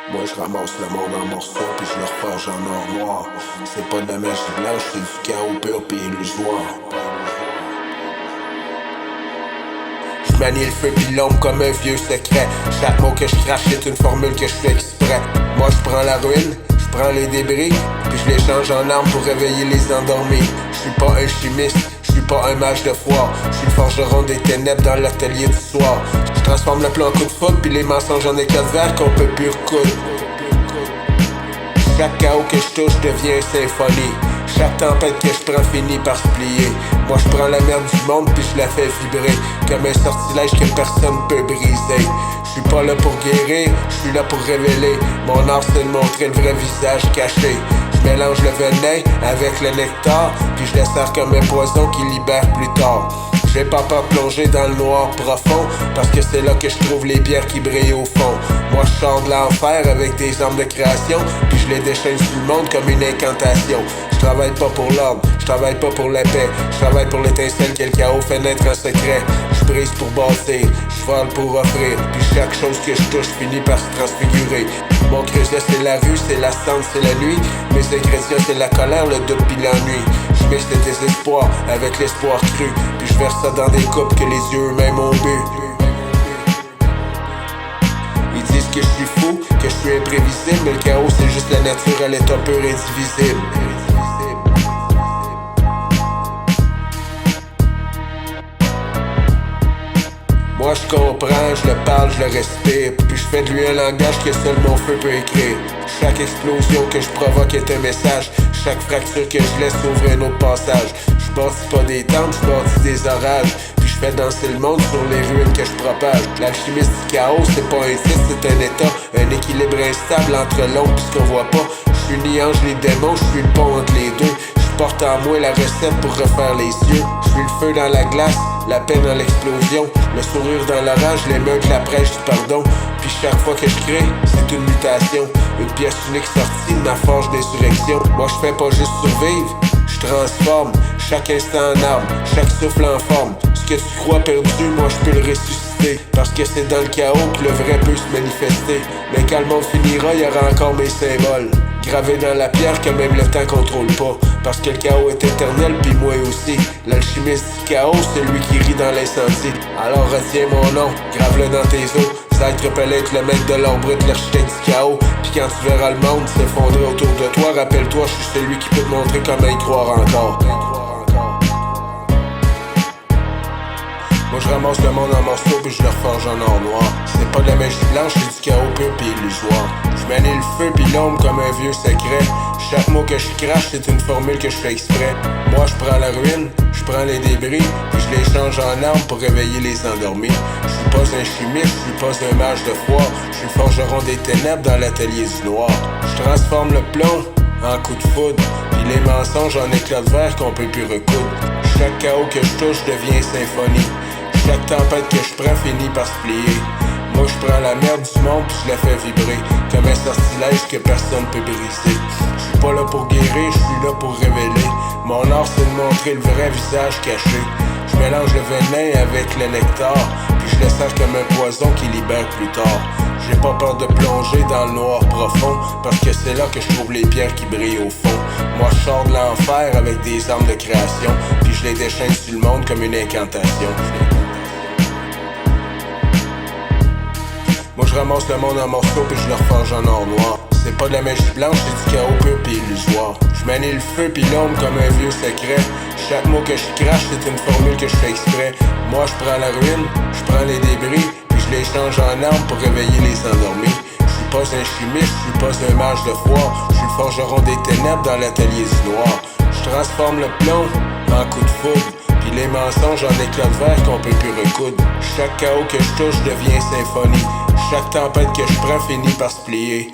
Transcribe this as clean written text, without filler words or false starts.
Moi je ramasse le monde en morceaux puis je le reforge en or noir. C'est pas de la magie blanche, c'est du chaos pur pis illusoire. Je manie le feu pis l'ombre comme un vieux secret. Chaque mot que je crache c'est une formule que je fais exprès. Moi je prends la ruine, je prends les débris puis je les change en armes pour réveiller les endormis. Je suis pas un chimiste, je suis pas un mage de foire. Je suis le forgeron des ténèbres dans l'atelier du soir. Je transforme le plan en coup de foudre puis les mensonges en éclats de verre qu'on peut plus recoudre. Chaque chaos que je touche devient une symphonie. Chaque tempête que je prends finit par se plier. Moi je prends la merde du monde puis je la fais vibrer comme un sortilège que personne peut briser. Je suis pas là pour guérir, je suis là pour révéler. Mon art c'est de montrer le vrai visage caché. Je mélange le venin avec le nectar puis je le sers comme un poison qui libère plus tard. J'ai pas peur de plonger dans le noir profond parce que c'est là que je trouve les pierres qui brillent au fond. Moi je sors de l'enfer avec des armes de création puis je les déchaîne sur le monde comme une incantation. Je travaille pas pour l'ordre, je travaille pas pour la paix. Je travaille pour l'étincelle que le chaos fait naître en secret. Je brise pour bâtir, je vole pour offrir. Puis chaque chose que je touche finit par se transfigurer. Mon creuset c'est la rue, c'est la cendre, c'est la nuit. Mes ingrédients c'est la colère, le doute puis l'ennui. Je mixe le désespoir avec l'espoir cru. Puis je verse ça dans des coupes que les yeux eux-mêmes ont bu. Ils disent que je suis fou, que je suis imprévisible. Mais le chaos c'est juste la nature à l'état pur et indivisible. Moi je comprends, je le parle, je le respire. Puis je fais de lui un langage que seul mon feu peut écrire. Chaque explosion que je provoque est un message. Chaque fracture que je laisse ouvre un autre passage. Je bâtis pas des temples, je bâtis des orages. Puis je fais danser le monde sur les ruines que je propage. L'alchimiste du chaos, c'est pas un titre, c'est un état. Un équilibre instable entre l'ombre pis ce qu'on voit pas. Je suis ni ange ni démon, je suis le pont entre les deux. Je porte en moi la recette pour refaire les cieux. Je suis le feu dans la glace, la peine dans l'explosion. Le sourire dans l'orage, l'émeute, la prêche du pardon. Puis chaque fois que je crée, c'est une mutation. Une pièce unique sortie de ma forge d'insurrection. Moi je fais pas juste survivre, je transforme chaque instant en arme, chaque souffle en forme. Ce que tu crois perdu, moi je peux le ressusciter. Parce que c'est dans le chaos que le vrai peut se manifester. Mais quand le monde finira, il y aura encore mes symboles gravés dans la pierre que même le temps contrôle pas. Parce que le chaos est éternel puis moi aussi. L'alchimiste du chaos, c'est lui qui rit dans l'incendie. Alors retiens mon nom, grave-le dans tes os. Zytre peut être le maître de l'or brut, l'architecte du chaos. Puis quand tu verras le monde s'effondrer autour de toi, rappelle-toi, je suis celui qui peut te montrer comment y croire encore. Moi je ramasse le monde en morceaux puis je le reforge en or noir. C'est pas de la magie blanche, c'est du chaos pur pis illusoire. Je manie le feu pis l'ombre comme un vieux secret. Chaque mot que je crache c'est une formule que je fais exprès. Moi je prends la ruine, je prends les débris puis je les change en armes pour réveiller les endormis. Je suis pas un chimiste, je suis pas un mage de foire. Je suis le forgeron des ténèbres dans l'atelier du noir. Je transforme le plomb en coup de foudre puis les mensonges en éclats de verre qu'on peut plus recoudre. Chaque chaos que je touche devient symphonie. Chaque tempête que je prends finit par se plier. Moi je prends la merde du monde puis je la fais vibrer comme un sortilège que personne peut briser. Je suis pas là pour guérir, je suis là pour révéler. Mon art c'est de montrer le vrai visage caché. Je mélange le venin avec le nectar puis je le sers comme un poison qui libère plus tard. J'ai pas peur de plonger dans le noir profond parce que c'est là que je trouve les pierres qui brillent au fond. Moi je sors de l'enfer avec des armes de création puis je les déchaîne sur le monde comme une incantation. Moi je ramasse le monde en morceaux puis je le reforge en or noir. C'est pas de la magie blanche, c'est du chaos pur pis illusoire. Je manie le feu pis l'ombre comme un vieux secret. Chaque mot que je crache c'est une formule que je fais exprès. Moi je prends la ruine, je prends les débris puis je les change en armes pour réveiller les endormis. Je suis pas un chimiste, je suis pas un mage de foire. Je suis le forgeron des ténèbres dans l'atelier du noir. Je transforme le plomb en coup de foudre puis les mensonges en éclats de verre qu'on peut plus recoudre. Chaque chaos que je touche devient symphonie. Chaque tempête que je prends finit par se plier.